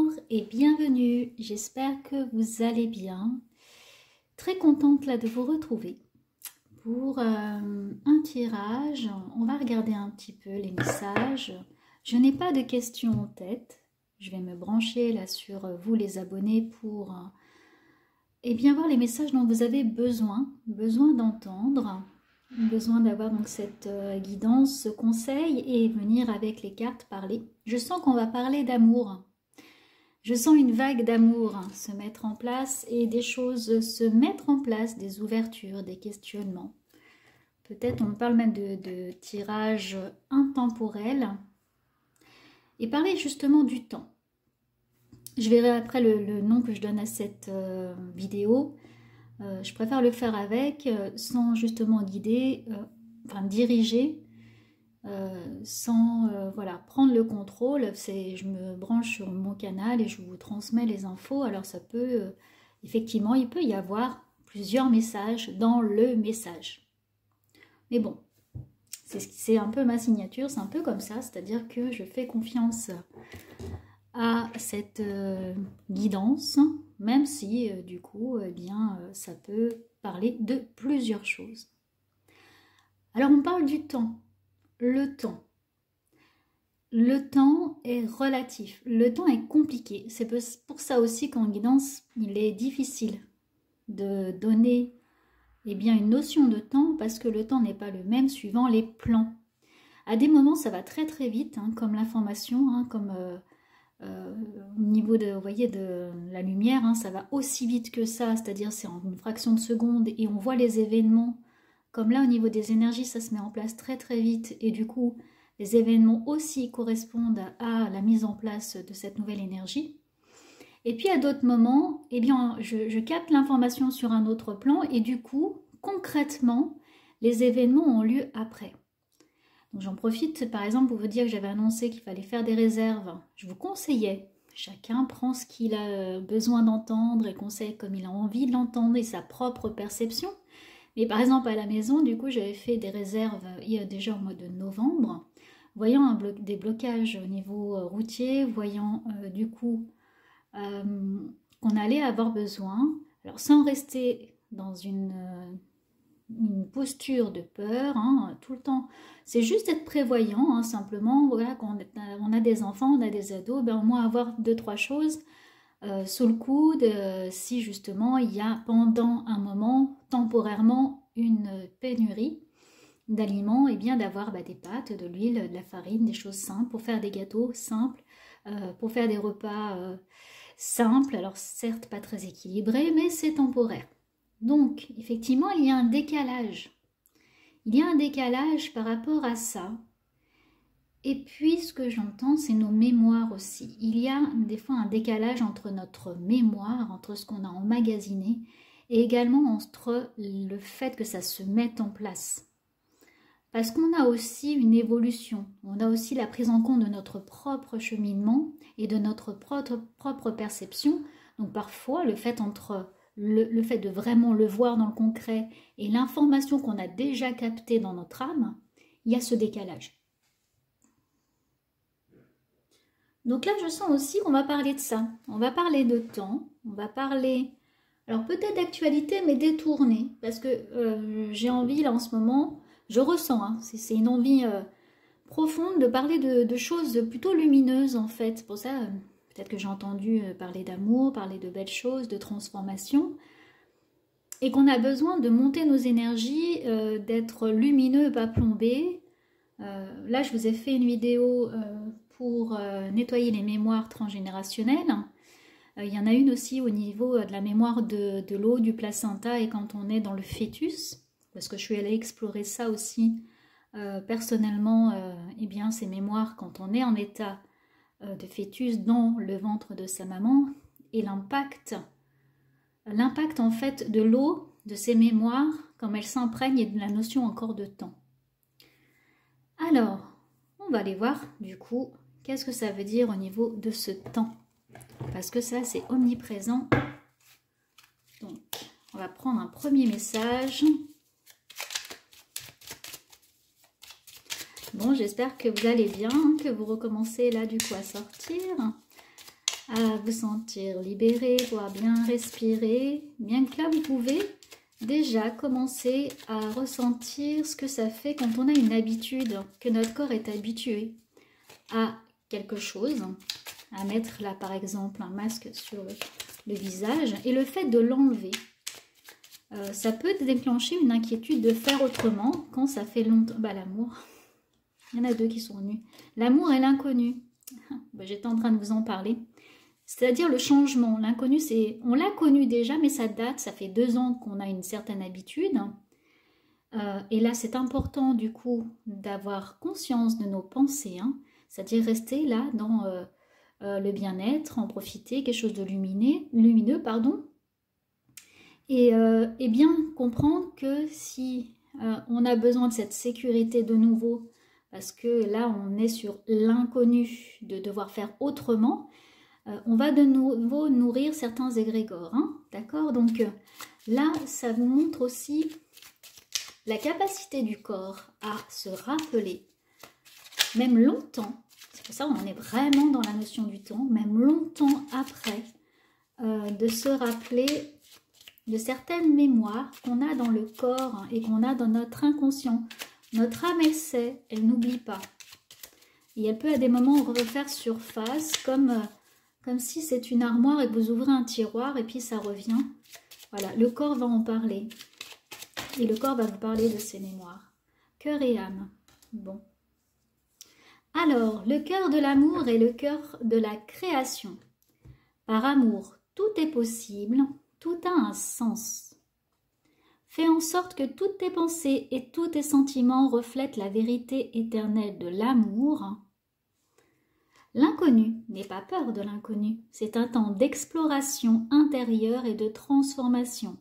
Bonjour et bienvenue, j'espère que vous allez bien. Très contente là de vous retrouver pour un tirage. On va regarder un petit peu les messages. Je n'ai pas de questions en tête. Je vais me brancher là sur vous les abonnés pour bien voir les messages dont vous avez besoin d'entendre. Besoin d'avoir donc cette guidance, ce conseil et venir avec les cartes parler. Je sens qu'on va parler d'amour. Je sens une vague d'amour se mettre en place et des choses se mettre en place, des ouvertures, des questionnements. Peut-être on parle même de tirage intemporel. Et parler justement du temps. Je verrai après le nom que je donne à cette vidéo. Je préfère le faire avec, sans justement guider, diriger, sans voilà, prendre le contrôle. Je me branche sur mon canal et je vous transmets les infos. Alors ça peut, effectivement, il peut y avoir plusieurs messages dans le message. Mais bon, c'est un peu ma signature, c'est un peu comme ça, c'est-à-dire que je fais confiance à cette guidance, même si du coup, ça peut parler de plusieurs choses. Alors on parle du temps, le temps. Le temps est relatif, le temps est compliqué. C'est pour ça aussi qu'en guidance, il est difficile de donner une notion de temps parce que le temps n'est pas le même suivant les plans. À des moments, ça va très très vite, comme l'information, comme au niveau de, vous voyez, de la lumière, ça va aussi vite que ça, c'est-à-dire c'est en une fraction de seconde et on voit les événements. Comme là, au niveau des énergies, ça se met en place très très vite et du coup, les événements aussi correspondent à la mise en place de cette nouvelle énergie. Et puis à d'autres moments, je capte l'information sur un autre plan et du coup, concrètement, les événements ont lieu après. Donc j'en profite par exemple pour vous dire que j'avais annoncé qu'il fallait faire des réserves. Je vous conseillais, chacun prend ce qu'il a besoin d'entendre et conseille comme il a envie de l'entendre et sa propre perception. Mais par exemple à la maison, du coup j'avais fait des réserves déjà au mois de novembre, voyant des blocages au niveau routier, voyant du coup qu'on allait avoir besoin, alors sans rester dans une posture de peur, tout le temps, c'est juste être prévoyant, simplement, voilà, quand on a des enfants, on a des ados, au moins avoir 2-3 choses sous le coude, si justement il y a pendant un moment, temporairement, une pénurie d'aliments, et bien d'avoir des pâtes, de l'huile, de la farine, des choses simples, pour faire des gâteaux simples, pour faire des repas simples, alors certes pas très équilibrés, mais c'est temporaire. Donc, effectivement, il y a un décalage. Il y a un décalage par rapport à ça. Et puis, ce que j'entends, c'est nos mémoires aussi. Il y a des fois un décalage entre notre mémoire, entre ce qu'on a emmagasiné, et également entre le fait que ça se mette en place. Parce qu'on a aussi une évolution, on a aussi la prise en compte de notre propre cheminement et de notre propre perception. Donc parfois, le fait de vraiment le voir dans le concret et l'information qu'on a déjà captée dans notre âme, il y a ce décalage. Donc là, je sens aussi qu'on va parler de ça. On va parler de temps, on va parler, alors peut-être d'actualité, mais détournée. Parce que j'ai envie, là en ce moment, je ressens, c'est une envie profonde de parler de choses plutôt lumineuses en fait. C'est pour ça, peut-être que j'ai entendu parler d'amour, parler de belles choses, de transformation. Et qu'on a besoin de monter nos énergies, d'être lumineux, pas plombé. Là, je vous ai fait une vidéo pour nettoyer les mémoires transgénérationnelles. Il y en a une aussi au niveau de la mémoire de l'eau, du placenta et quand on est dans le fœtus. Parce que je suis allée explorer ça aussi personnellement, ces mémoires quand on est en état de fœtus dans le ventre de sa maman et l'impact en fait de l'eau, de ces mémoires, comme elles s'imprègnent et de la notion encore de temps. Alors, on va aller voir du coup qu'est-ce que ça veut dire au niveau de ce temps. Parce que ça c'est omniprésent. Donc, on va prendre un premier message. Bon, j'espère que vous allez bien, que vous recommencez là du coup à sortir. à vous sentir libéré, pouvoir bien respirer. Bien que là, vous pouvez déjà commencer à ressentir ce que ça fait quand on a une habitude, que notre corps est habitué à quelque chose, à mettre là par exemple un masque sur le visage, et le fait de l'enlever, ça peut déclencher une inquiétude de faire autrement quand ça fait longtemps. Bah l'amour, il y en a deux qui sont venus. L'amour et l'inconnu. Bah, j'étais en train de vous en parler. C'est-à-dire le changement. L'inconnu, c'est, on l'a connu déjà, mais ça date, ça fait 2 ans qu'on a une certaine habitude. Et là, c'est important du coup d'avoir conscience de nos pensées, hein, c'est-à-dire rester là dans le bien-être, en profiter, quelque chose de lumineux, pardon. Et bien comprendre que si on a besoin de cette sécurité de nouveau, parce que là, on est sur l'inconnu de devoir faire autrement, on va de nouveau nourrir certains égrégores, hein, d'accord? Donc là, ça vous montre aussi la capacité du corps à se rappeler, même longtemps, c'est pour ça qu'on est vraiment dans la notion du temps, même longtemps après, de se rappeler de certaines mémoires qu'on a dans le corps, hein, et qu'on a dans notre inconscient. Notre âme, elle sait, elle n'oublie pas. Et elle peut à des moments refaire surface, comme si c'est une armoire et que vous ouvrez un tiroir et puis ça revient. Voilà, le corps va en parler. Et le corps va vous parler de ses mémoires. Cœur et âme. Bon. Alors, le cœur de l'amour est le cœur de la création. Par amour, tout est possible, tout a un sens. Fais en sorte que toutes tes pensées et tous tes sentiments reflètent la vérité éternelle de l'amour. L'inconnu, n'aie pas peur de l'inconnu, c'est un temps d'exploration intérieure et de transformation.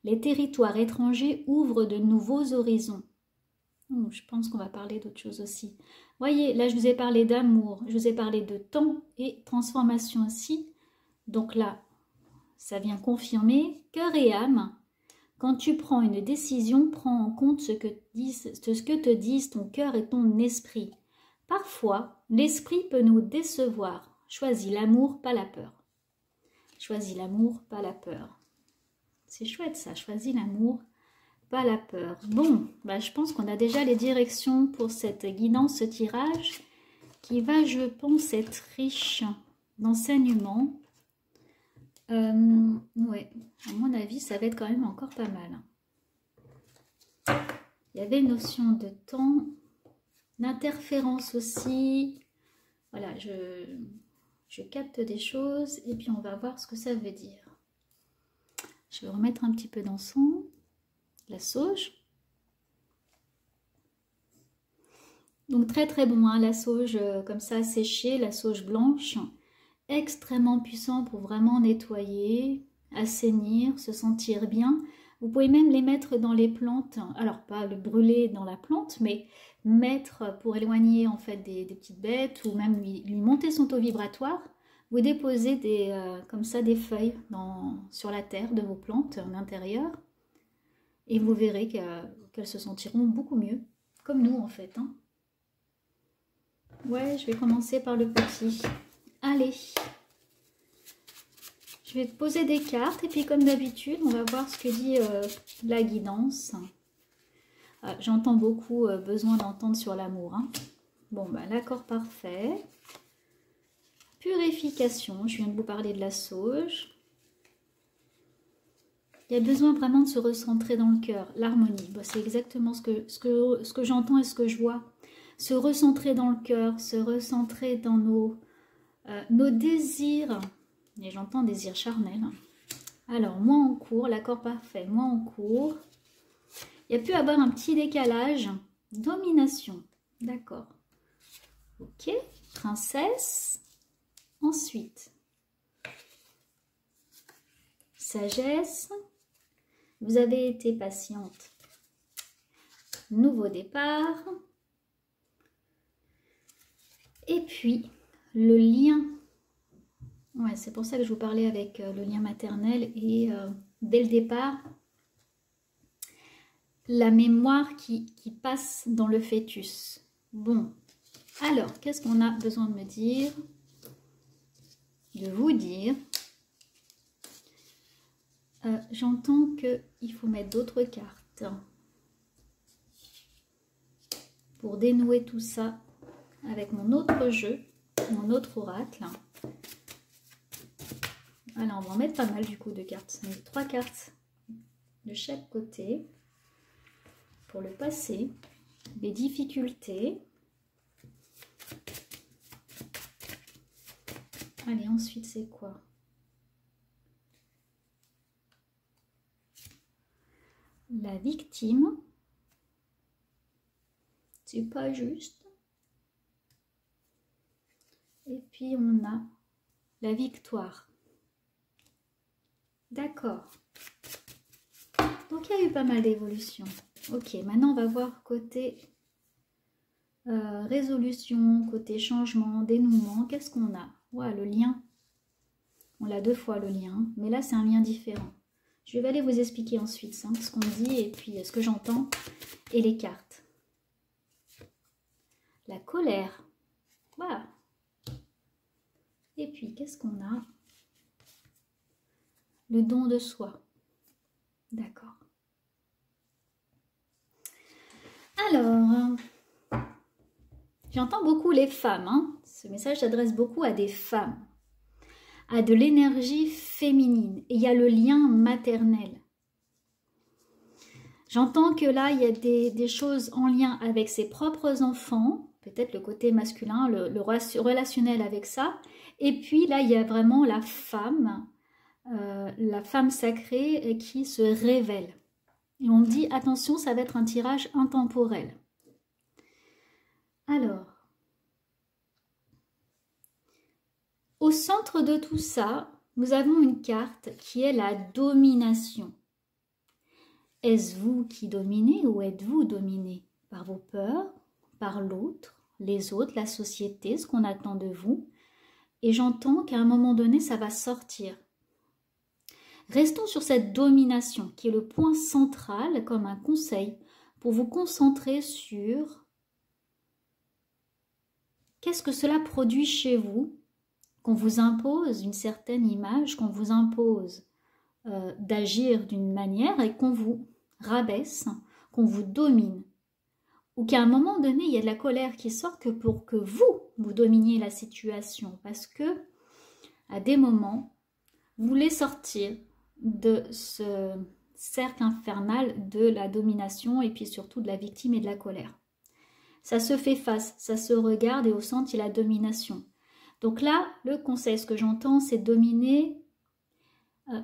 Les territoires étrangers ouvrent de nouveaux horizons. Je pense qu'on va parler d'autre chose aussi. Voyez, là je vous ai parlé d'amour, je vous ai parlé de temps et transformation aussi. Donc là, ça vient confirmer cœur et âme. Quand tu prends une décision, prends en compte ce que te disent ton cœur et ton esprit. Parfois, l'esprit peut nous décevoir. Choisis l'amour, pas la peur. Choisis l'amour, pas la peur. C'est chouette ça, choisis l'amour, pas la peur. Bon, bah, je pense qu'on a déjà les directions pour cette guidance, ce tirage, qui va, je pense, être riche d'enseignements. Ouais, à mon avis, ça va être quand même encore pas mal. Il y avait une notion de temps, d'interférence aussi. Voilà, je capte des choses et puis on va voir ce que ça veut dire. Je vais remettre un petit peu d'encens, la sauge. Donc très très bon, hein, la sauge comme ça séchée, la sauge blanche. Extrêmement puissant pour vraiment nettoyer, assainir, se sentir bien. Vous pouvez même les mettre dans les plantes, alors pas le brûler dans la plante, mais mettre pour éloigner en fait des petites bêtes ou même lui monter son taux vibratoire. Vous déposez comme ça des feuilles sur la terre de vos plantes en intérieur et vous verrez qu'elles se sentiront beaucoup mieux, comme nous en fait. Hein. Ouais, je vais commencer par le petit. Allez, je vais te poser des cartes et puis comme d'habitude, on va voir ce que dit la guidance. J'entends beaucoup besoin d'entendre sur l'amour. Hein. Bon, bah, l'accord parfait. Purification, je viens de vous parler de la sauge. Il y a besoin vraiment de se recentrer dans le cœur, l'harmonie. Bah, c'est exactement ce que j'entends et ce que je vois. Se recentrer dans le cœur, se recentrer dans nos désirs, et j'entends désir charnel. Alors, moi en cours, l'accord parfait, moi en cours. Il y a pu avoir un petit décalage. Domination, d'accord. Ok, princesse. Ensuite, sagesse. Vous avez été patiente. Nouveau départ. Et puis, le lien. Ouais, c'est pour ça que je vous parlais avec le lien maternel et dès le départ, la mémoire qui passe dans le fœtus. Bon, alors, qu'est-ce qu'on a besoin de me dire? de vous dire, j'entends qu'il faut mettre d'autres cartes pour dénouer tout ça avec mon autre jeu, mon autre oracle. Alors, on va en mettre pas mal du coup de cartes. On met 3 cartes de chaque côté pour le passé, les difficultés. Allez, ensuite, c'est quoi? La victime. C'est pas juste. Et puis, on a la victoire. D'accord. Donc, il y a eu pas mal d'évolutions. Ok, maintenant, on va voir côté résolution, côté changement, dénouement. Qu'est-ce qu'on a? Ouais, le lien. On l'a 2 fois, le lien. Mais là, c'est un lien différent. Je vais aller vous expliquer ensuite hein, ce qu'on dit et puis ce que j'entends et les cartes. La colère. Voilà. Et puis, qu'est-ce qu'on a? Le don de soi. D'accord. Alors, j'entends beaucoup les femmes. Hein. Ce message s'adresse beaucoup à des femmes, à de l'énergie féminine. Et il y a le lien maternel. J'entends que là, il y a des choses en lien avec ses propres enfants, peut-être le côté masculin, le relationnel avec ça. Et puis là, il y a vraiment la femme sacrée qui se révèle. Et on me dit, attention, ça va être un tirage intemporel. Alors, au centre de tout ça, nous avons une carte qui est la domination. Est-ce vous qui dominez ou êtes-vous dominé par vos peurs, par l'autre, les autres, la société, ce qu'on attend de vous? Et j'entends qu'à un moment donné, ça va sortir. Restons sur cette domination qui est le point central comme un conseil pour vous concentrer sur qu'est-ce que cela produit chez vous, qu'on vous impose une certaine image, qu'on vous impose d'agir d'une manière et qu'on vous rabaisse, qu'on vous domine. Ou qu'à un moment donné, il y a de la colère qui sort que pour que vous dominiez la situation. Parce que, à des moments, vous voulez sortir de ce cercle infernal de la domination et puis surtout de la victime et de la colère. Ça se fait face, ça se regarde et au centre, il y a la domination. Donc là, le conseil, ce que j'entends, c'est dominer,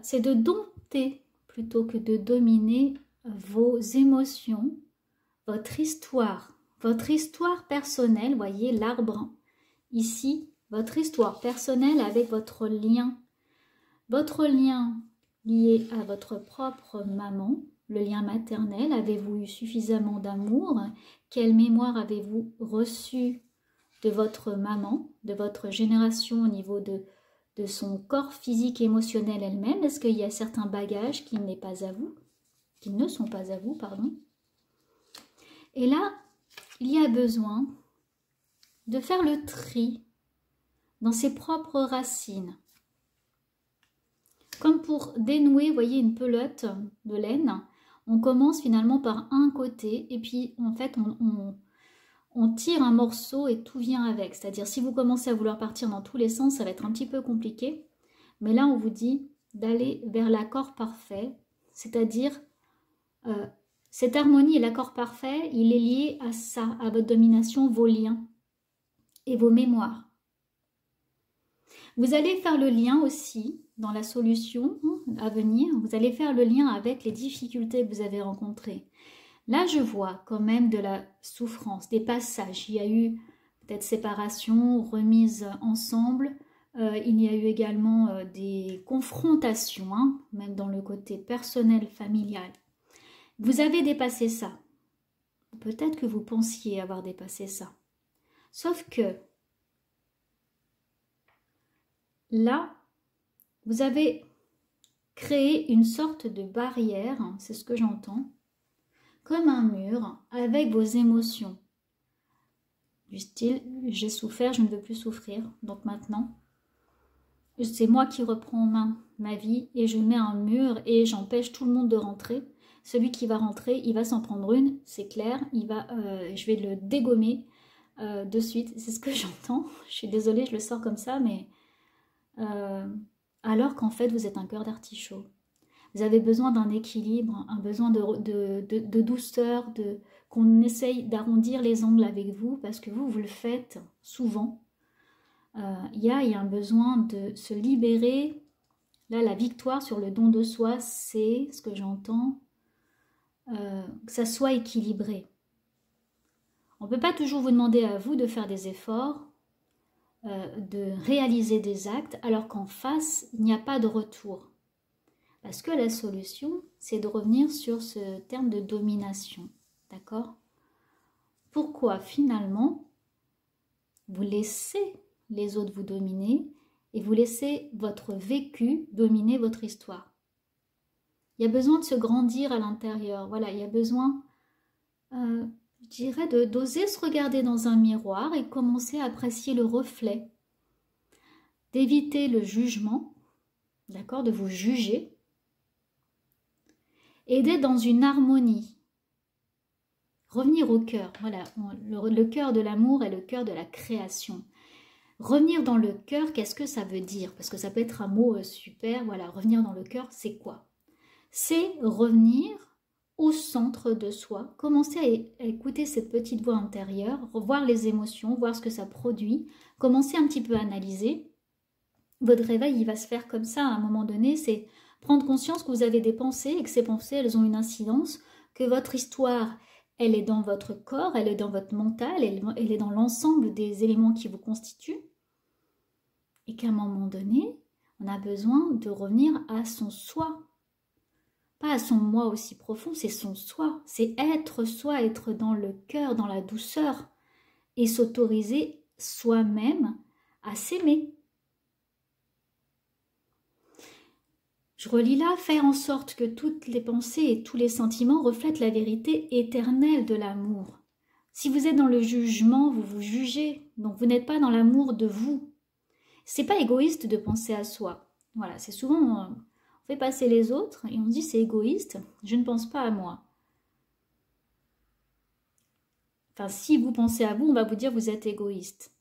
c'est de dompter plutôt que de dominer vos émotions, votre histoire personnelle, voyez l'arbre ici, votre histoire personnelle avec votre lien lié à votre propre maman, le lien maternel, avez-vous eu suffisamment d'amour? Quelle mémoire avez-vous reçue de votre maman, de votre génération au niveau de son corps physique et émotionnel elle-même? Est-ce qu'il y a certains bagages qui ne sont pas à vous, pardon? Et là, il y a besoin de faire le tri dans ses propres racines. Comme pour dénouer, vous voyez, une pelote de laine, on commence finalement par un côté et puis en fait on tire un morceau et tout vient avec. C'est-à-dire si vous commencez à vouloir partir dans tous les sens, ça va être un petit peu compliqué. Mais là, on vous dit d'aller vers l'accord parfait, c'est-à-dire cette harmonie et l'accord parfait, il est lié à ça, à votre domination, vos liens et vos mémoires. Vous allez faire le lien aussi dans la solution à venir. Vous allez faire le lien avec les difficultés que vous avez rencontrées. Là, je vois quand même de la souffrance, des passages. Il y a eu peut-être séparation, remise ensemble. Il y a eu également des confrontations, hein, même dans le côté personnel, familial. Vous avez dépassé ça. Peut-être que vous pensiez avoir dépassé ça. Sauf que là, vous avez créé une sorte de barrière, hein, c'est ce que j'entends, comme un mur avec vos émotions. Du style, j'ai souffert, je ne veux plus souffrir, donc maintenant, c'est moi qui reprends en main ma vie et je mets un mur et j'empêche tout le monde de rentrer. Celui qui va rentrer, il va s'en prendre une, c'est clair, je vais le dégommer de suite. C'est ce que j'entends. Je suis désolée, je le sors comme ça, mais alors qu'en fait, vous êtes un cœur d'artichaut. Vous avez besoin d'un équilibre, un besoin de douceur, qu'on essaye d'arrondir les angles avec vous, parce que vous le faites souvent. Il y a un besoin de se libérer. Là, la victoire sur le don de soi, c'est ce que j'entends, que ça soit équilibré. On ne peut pas toujours vous demander à vous de faire des efforts, de réaliser des actes, alors qu'en face, il n'y a pas de retour. Parce que la solution, c'est de revenir sur ce terme de domination. D'accord? Pourquoi finalement, vous laissez les autres vous dominer et vous laissez votre vécu dominer votre histoire? Il y a besoin de se grandir à l'intérieur. Voilà, il y a besoin, je dirais, d'oser se regarder dans un miroir et commencer à apprécier le reflet. D'éviter le jugement, d'accord, de vous juger. Et d'être dans une harmonie. Revenir au cœur, voilà, le cœur de l'amour est le cœur de la création. Revenir dans le cœur, qu'est-ce que ça veut dire? Parce que ça peut être un mot super, voilà, revenir dans le cœur, c'est quoi? C'est revenir au centre de soi, commencer à écouter cette petite voix intérieure, revoir les émotions, voir ce que ça produit, commencer un petit peu à analyser. Votre réveil, il va se faire comme ça à un moment donné, c'est prendre conscience que vous avez des pensées et que ces pensées, elles ont une incidence, que votre histoire, elle est dans votre corps, elle est dans votre mental, elle est dans l'ensemble des éléments qui vous constituent. Et qu'à un moment donné, on a besoin de revenir à son soi. Pas à son moi aussi profond, c'est son soi. C'est être soi, être dans le cœur, dans la douceur. Et s'autoriser soi-même à s'aimer. Je relis là, faire en sorte que toutes les pensées et tous les sentiments reflètent la vérité éternelle de l'amour. Si vous êtes dans le jugement, vous vous jugez, donc vous n'êtes pas dans l'amour de vous. C'est pas égoïste de penser à soi. Voilà, c'est souvent, on fait passer les autres et on dit c'est égoïste, je ne pense pas à moi. Enfin, si vous pensez à vous, on va vous dire vous êtes égoïste.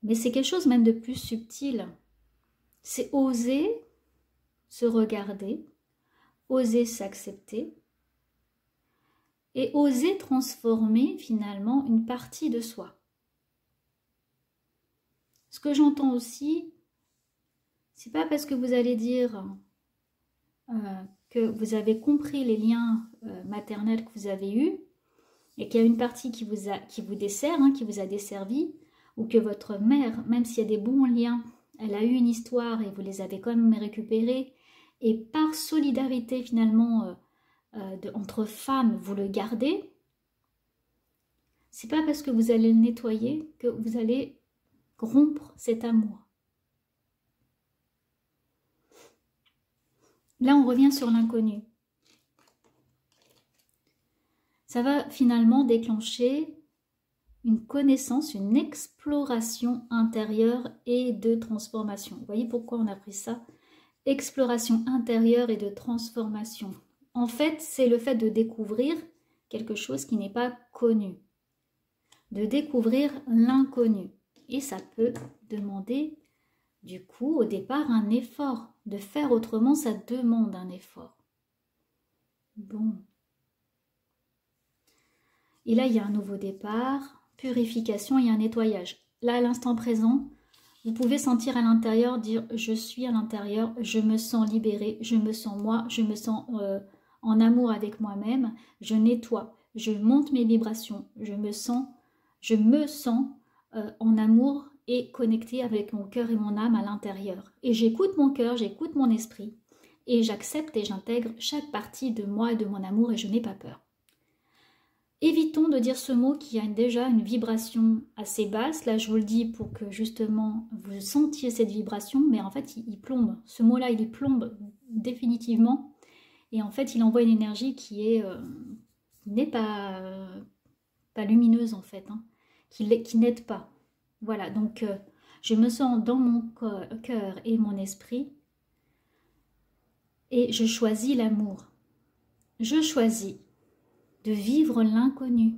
Mais c'est quelque chose même de plus subtil. C'est oser se regarder, oser s'accepter et oser transformer finalement une partie de soi. Ce que j'entends aussi, c'est pas parce que vous allez dire que vous avez compris les liens maternels que vous avez eus et qu'il y a une partie qui vous dessert, qui vous a desservi, ou que votre mère, même s'il y a des bons liens, elle a eu une histoire et vous les avez quand même récupérés, et par solidarité finalement entre femmes, vous le gardez, c'est pas parce que vous allez le nettoyer que vous allez rompre cet amour. Là, on revient sur l'inconnu. Ça va finalement déclencher une connaissance, une exploration intérieure et de transformation. Vous voyez pourquoi on a pris ça? Exploration intérieure et de transformation. En fait, c'est le fait de découvrir quelque chose qui n'est pas connu. De découvrir l'inconnu. Et ça peut demander, du coup, au départ, un effort. De faire autrement, ça demande un effort. Bon. Et là, il y a un nouveau départ, purification et un nettoyage. Là, à l'instant présent, vous pouvez sentir à l'intérieur, dire « je suis à l'intérieur, je me sens libérée, je me sens moi, je me sens en amour avec moi-même, je nettoie, je monte mes vibrations, je me sens en amour et connectée avec mon cœur et mon âme à l'intérieur. Et j'écoute mon cœur, j'écoute mon esprit, et j'accepte et j'intègre chaque partie de moi et de mon amour et je n'ai pas peur. » Évitons de dire ce mot qui a déjà une vibration assez basse. Là, je vous le dis pour que justement vous sentiez cette vibration, mais en fait, il plombe. Ce mot-là, il plombe définitivement. Et en fait, il envoie une énergie qui n'est pas lumineuse, en fait, qui n'aide pas. Voilà, donc je me sens dans mon cœur et mon esprit et je choisis l'amour. Je choisis de vivre l'inconnu,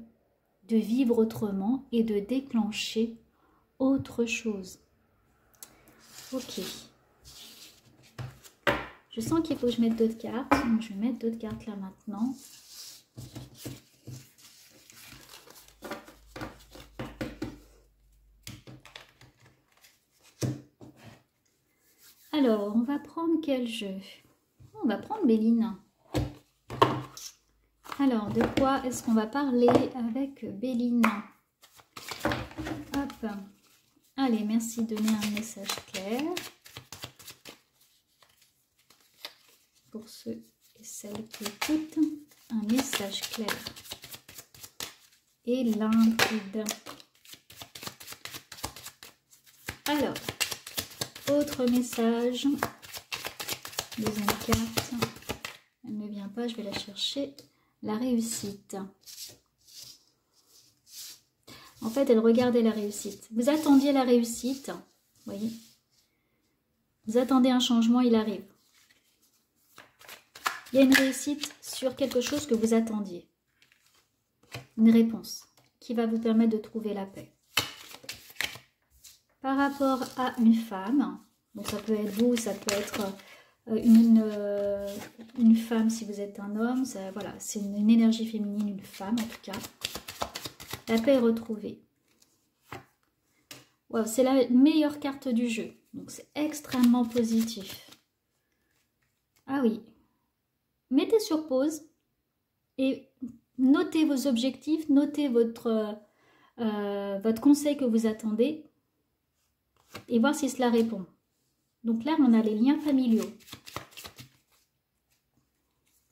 de vivre autrement et de déclencher autre chose. Ok. Je sens qu'il faut que je mette d'autres cartes. Donc je vais mettre d'autres cartes là maintenant. Alors, on va prendre quel jeu? On va prendre Béline. Alors, de quoi est-ce qu'on va parler avec Béline? Hop. Allez, merci de donner un message clair. Pour ceux et celles qui écoutent, un message clair et limpide. Alors, autre message. Deuxième carte. Elle ne vient pas, je vais la chercher. La réussite. En fait, elle regardait la réussite. Vous attendiez la réussite. Vous voyez? Vous attendez un changement, il arrive. Il y a une réussite sur quelque chose que vous attendiez. Une réponse qui va vous permettre de trouver la paix. Par rapport à une femme, donc ça peut être vous, ça peut être une femme si vous êtes un homme, ça, voilà, c'est une énergie féminine, une femme en tout cas. La paix est retrouvée. Wow, c'est la meilleure carte du jeu, donc c'est extrêmement positif. Ah oui. Mettez sur pause et notez vos objectifs, notez votre conseil que vous attendez et voir si cela répond. Donc là, on a les liens familiaux.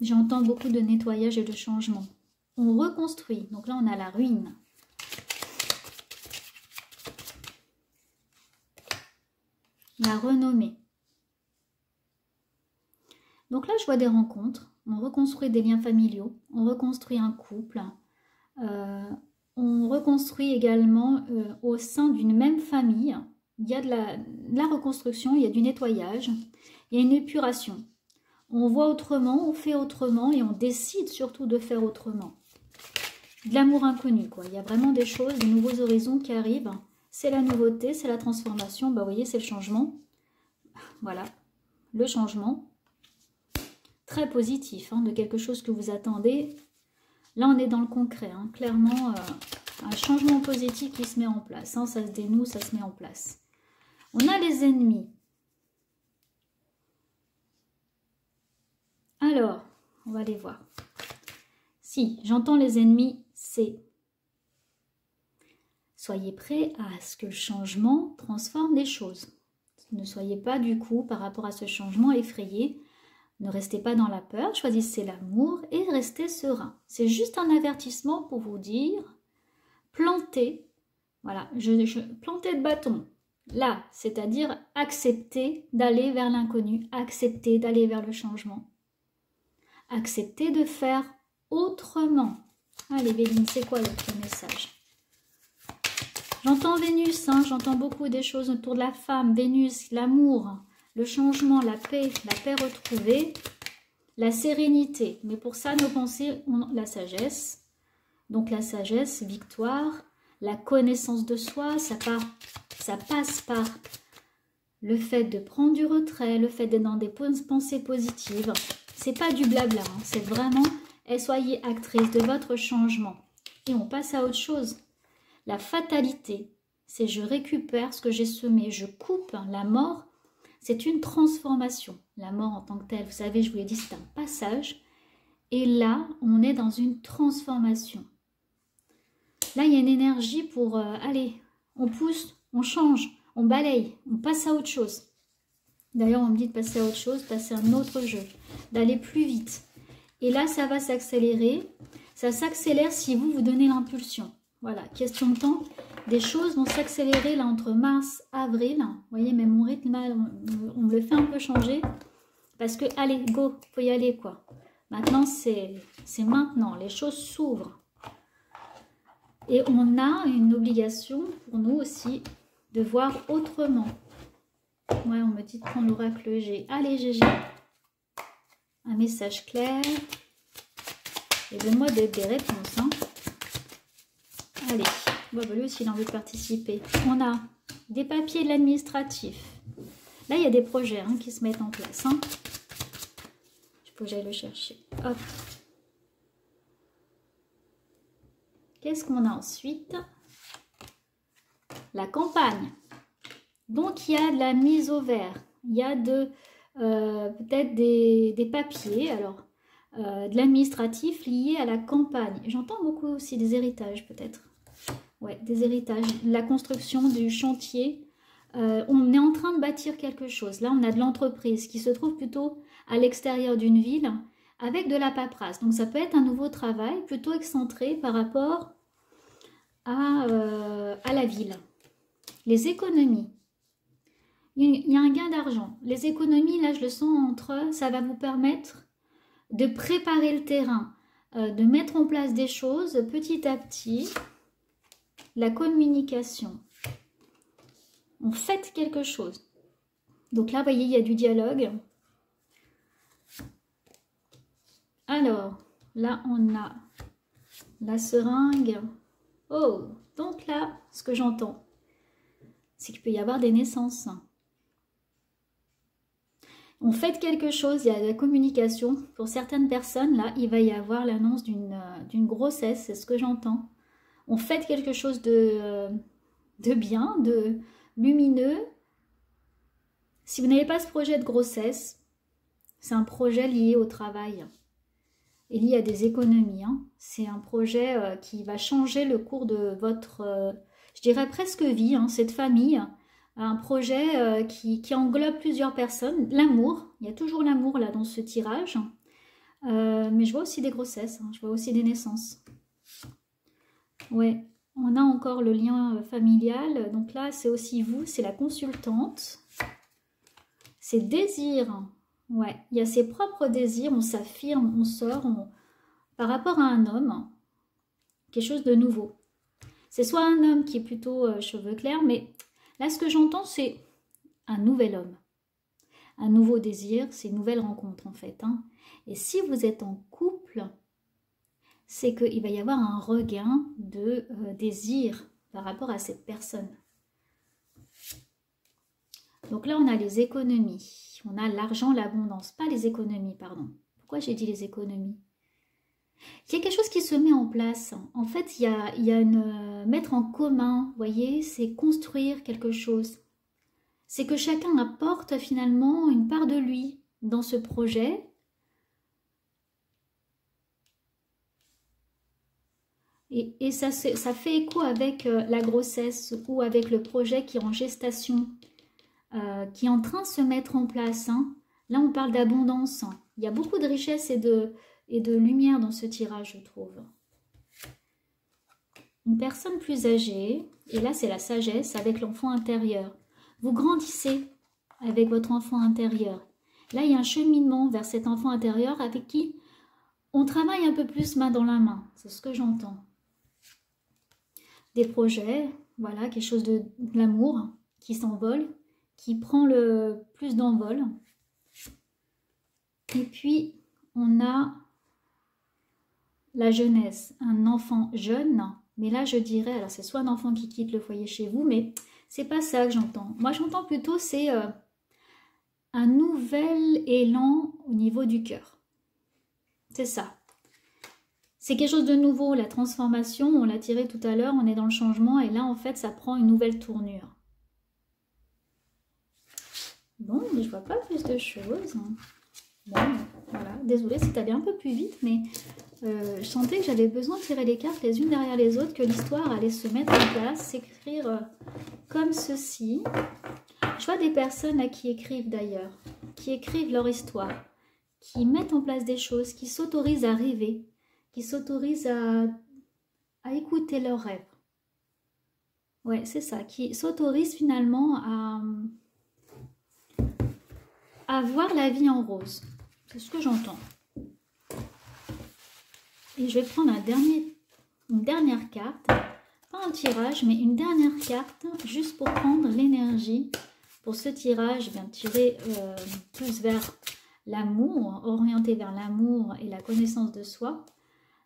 J'entends beaucoup de nettoyage et de changement. On reconstruit. Donc là, on a la ruine. La renommée. Donc là, je vois des rencontres. On reconstruit des liens familiaux. On reconstruit un couple. On reconstruit également au sein d'une même famille. Il y a de la reconstruction, il y a du nettoyage, il y a une épuration. On voit autrement, on fait autrement et on décide surtout de faire autrement. De l'amour inconnu, quoi. Il y a vraiment des choses, de nouveaux horizons qui arrivent. C'est la nouveauté, c'est la transformation. Bah, vous voyez, c'est le changement. Voilà, le changement. Très positif, hein, de quelque chose que vous attendez. Là, on est dans le concret. Hein. Clairement, un changement positif qui se met en place. Hein. Ça se dénoue, ça se met en place. On a les ennemis. Alors, on va les voir. Si, j'entends les ennemis, c'est... Soyez prêts à ce que le changement transforme les choses. Ne soyez pas du coup, par rapport à ce changement, effrayés. Ne restez pas dans la peur, choisissez l'amour et restez serein. C'est juste un avertissement pour vous dire, plantez, voilà, plantez de bâton. Là, c'est-à-dire accepter d'aller vers l'inconnu, accepter d'aller vers le changement. Accepter de faire autrement. Allez, Béline, c'est quoi l'autre message? J'entends Vénus, hein, j'entends beaucoup des choses autour de la femme, Vénus, l'amour, le changement, la paix retrouvée, la sérénité. Mais pour ça, nos pensées ont la sagesse. Donc la sagesse, victoire, la connaissance de soi, ça passe par le fait de prendre du retrait, le fait d'être dans des pensées positives. C'est pas du blabla, hein, c'est vraiment, soyez actrice de votre changement. Et on passe à autre chose. La fatalité, c'est je récupère ce que j'ai semé, je coupe. La mort, c'est une transformation. La mort en tant que telle, vous savez, je vous l'ai dit, c'est un passage. Et là, on est dans une transformation. Là, il y a une énergie pour, allez, on pousse, on change, on balaye, on passe à autre chose. D'ailleurs, on me dit de passer à autre chose, passer à un autre jeu, d'aller plus vite. Et là, ça va s'accélérer. Ça s'accélère si vous donnez l'impulsion. Voilà, question de temps. Des choses vont s'accélérer là entre mars, avril. Vous voyez, même mon rythme, là, on me le fait un peu changer. Parce que, allez, go, faut y aller, quoi. Maintenant, c'est maintenant. Les choses s'ouvrent. Et on a une obligation pour nous aussi de voir autrement. Ouais, on me dit de prendre l'oracle G. Allez, Gégé. Un message clair. Et donne-moi des réponses. Hein. Allez. Bon, lui aussi, il a envie de participer. On a des papiers de l'administratif. Là, il y a des projets hein, qui se mettent en place. Hein. Il faut que j'aille le chercher. Hop. Qu'est-ce qu'on a ensuite? La campagne. Donc, il y a de la mise au vert. Il y a peut-être des papiers, alors de l'administratif lié à la campagne. J'entends beaucoup aussi des héritages, peut-être. Ouais, des héritages. La construction du chantier. On est en train de bâtir quelque chose. Là, on a de l'entreprise qui se trouve plutôt à l'extérieur d'une ville avec de la paperasse. Donc, ça peut être un nouveau travail plutôt excentré par rapport à la ville. Les économies. Il y a un gain d'argent. Les économies, là, je le sens entre, ça va vous permettre de préparer le terrain, de mettre en place des choses petit à petit. La communication. On fait quelque chose. Donc là, vous voyez, il y a du dialogue. Alors, là, on a la seringue. Oh, donc là, ce que j'entends, c'est qu'il peut y avoir des naissances. On fait quelque chose, il y a de la communication. Pour certaines personnes, là, il va y avoir l'annonce d'une grossesse, c'est ce que j'entends. On fait quelque chose de bien, de lumineux. Si vous n'avez pas ce projet de grossesse, c'est un projet lié au travail et lié à des économies. Hein. C'est un projet qui va changer le cours de votre, je dirais presque vie, hein, cette famille. Un projet qui englobe plusieurs personnes. L'amour, il y a toujours l'amour là dans ce tirage. Mais je vois aussi des grossesses, hein, je vois aussi des naissances. Ouais, on a encore le lien familial. Donc là, c'est aussi vous, c'est la consultante. Ses désirs. Ouais, il y a ses propres désirs, on s'affirme, on sort par rapport à un homme. Quelque chose de nouveau. C'est soit un homme qui est plutôt cheveux clairs, mais là, ce que j'entends, c'est un nouvel homme. Un nouveau désir, c'est une nouvelle rencontre en fait. Hein. Et si vous êtes en couple, c'est qu'il va y avoir un regain de désir par rapport à cette personne. Donc là, on a les économies. On a l'argent, l'abondance. Pas les économies, pardon. Pourquoi j'ai dit les économies? Il y a quelque chose qui se met en place. En fait, il y a une mettre en commun, vous voyez, c'est construire quelque chose. C'est que chacun apporte finalement une part de lui dans ce projet. Et ça fait écho avec la grossesse ou avec le projet qui est en gestation, qui est en train de se mettre en place. Hein. Là, on parle d'abondance. Il y a beaucoup de richesse et de lumière dans ce tirage, je trouve. Une personne plus âgée, et là, c'est la sagesse avec l'enfant intérieur. Vous grandissez avec votre enfant intérieur. Là, il y a un cheminement vers cet enfant intérieur avec qui on travaille un peu plus main dans la main. C'est ce que j'entends. Des projets, voilà, quelque chose de l'amour qui s'envole, qui prend le plus d'envol. Et puis, on a la jeunesse, un enfant jeune. Mais là, je dirais, alors c'est soit un enfant qui quitte le foyer chez vous, mais c'est pas ça que j'entends. Moi, j'entends plutôt, c'est un nouvel élan au niveau du cœur. C'est ça. C'est quelque chose de nouveau, la transformation, on l'a tiré tout à l'heure, on est dans le changement, et là, en fait, ça prend une nouvelle tournure. Bon, mais je vois pas plus de choses. Bon, voilà. Désolée, c'est allé un peu plus vite, mais je sentais que j'avais besoin de tirer les cartes les unes derrière les autres, que l'histoire allait se mettre en place, s'écrire comme ceci. Je vois des personnes là, qui écrivent d'ailleurs, qui écrivent leur histoire, qui mettent en place des choses, qui s'autorisent à rêver, qui s'autorisent à écouter leurs rêves. Ouais, c'est ça, qui s'autorisent finalement à voir la vie en rose. C'est ce que j'entends. Et je vais prendre une dernière carte pas un tirage, mais une dernière carte, juste pour prendre l'énergie. Pour ce tirage, je viens de tirer plus vers l'amour, orienté vers l'amour et la connaissance de soi.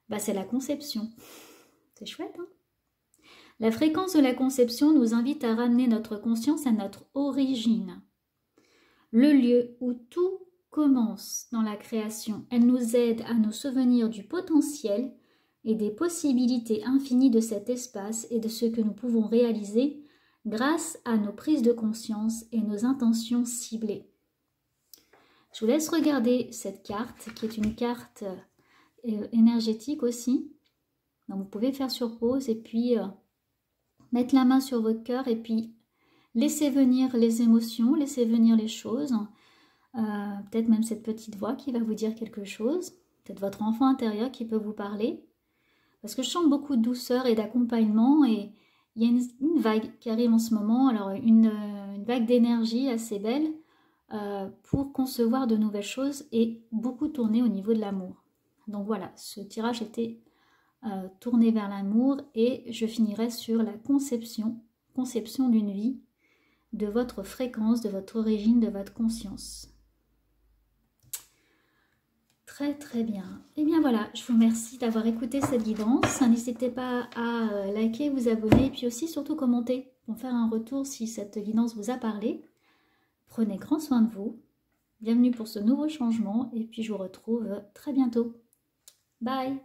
Bah, c'est la conception. C'est chouette, hein? La fréquence de la conception nous invite à ramener notre conscience à notre origine. Le lieu où tout commence dans la création. Elle nous aide à nous souvenir du potentiel et des possibilités infinies de cet espace et de ce que nous pouvons réaliser grâce à nos prises de conscience et nos intentions ciblées. Je vous laisse regarder cette carte qui est une carte énergétique aussi. Donc vous pouvez faire sur pause et puis mettre la main sur votre cœur et puis laisser venir les émotions, laisser venir les choses. Peut-être même cette petite voix qui va vous dire quelque chose. Peut-être votre enfant intérieur qui peut vous parler. Parce que je sens beaucoup de douceur et d'accompagnement et il y a une vague qui arrive en ce moment. Alors une vague d'énergie assez belle pour concevoir de nouvelles choses et beaucoup tourner au niveau de l'amour. Donc voilà, ce tirage était tourné vers l'amour et je finirai sur la conception d'une vie, de votre fréquence, de votre origine, de votre conscience. Très très bien. Et bien voilà, je vous remercie d'avoir écouté cette guidance. N'hésitez pas à liker, vous abonner et puis aussi surtout commenter pour faire un retour si cette guidance vous a parlé. Prenez grand soin de vous. Bienvenue pour ce nouveau changement et puis je vous retrouve très bientôt. Bye!